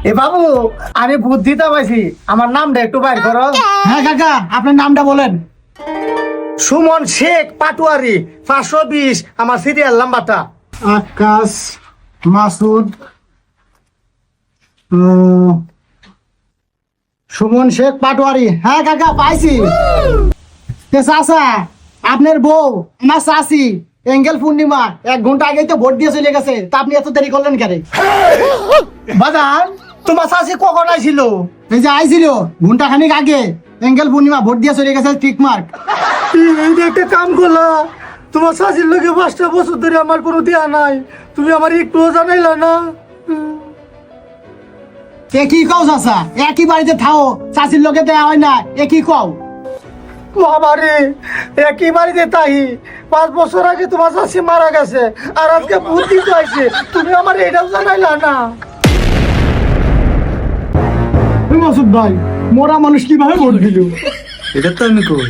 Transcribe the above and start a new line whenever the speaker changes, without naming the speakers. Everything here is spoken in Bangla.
এ বাবু, আমি বুদ্ধিটা পাইছি, আমার নামটা একটু বাইর করো।
হ্যাঁ কাকা, আপনার নামটা বলেন।
সুমন শেখ পাটুয়ারি, 520 আমার সিরিয়াল নাম্বারটা।
আকাশ মাসুদ সুমন শেখ পাটোয়ারি। হ্যাঁ কাকা, পাইছি। চাচা, আপনার বউ আমার চাচি এঙ্গেল পূর্ণিমা 1 ঘন্টা আগেই তো ভোট দিয়ে চলে গেছে, তা আপনি এত দেরি করলেন কেন?
বাজান, তোমার শাশি কখন আইছিল?
এই যে আইছিল ঘন্টা খানিক আগে, এঙ্গেল পূর্ণিমা ভোট দিয়ে চলে গেছে, টিক মার্ক।
এই যে একটা কাম করলা, তোমার শাশির লোকে 5টা বছর ধরে আমার কোনো দেয়া নাই, তুমি আমার একটুও জানাইলা না।
এ কি কও চাচা? একই বাড়িতে থাও, চাচির লোকে দেয়া হয় না, এ কি কও?
বাবারে, একই বাড়িতে তাই 5 বছর আগে তোমার শাশি মারা গেছে, আর আজকে ভোট দিতে আইছে, তুমি আমার এটাও জানাইলা না।
মাসুদ ভাই, মোরা মানুষ কিভাবে ভোট দিল?
এটা তো আমি কই।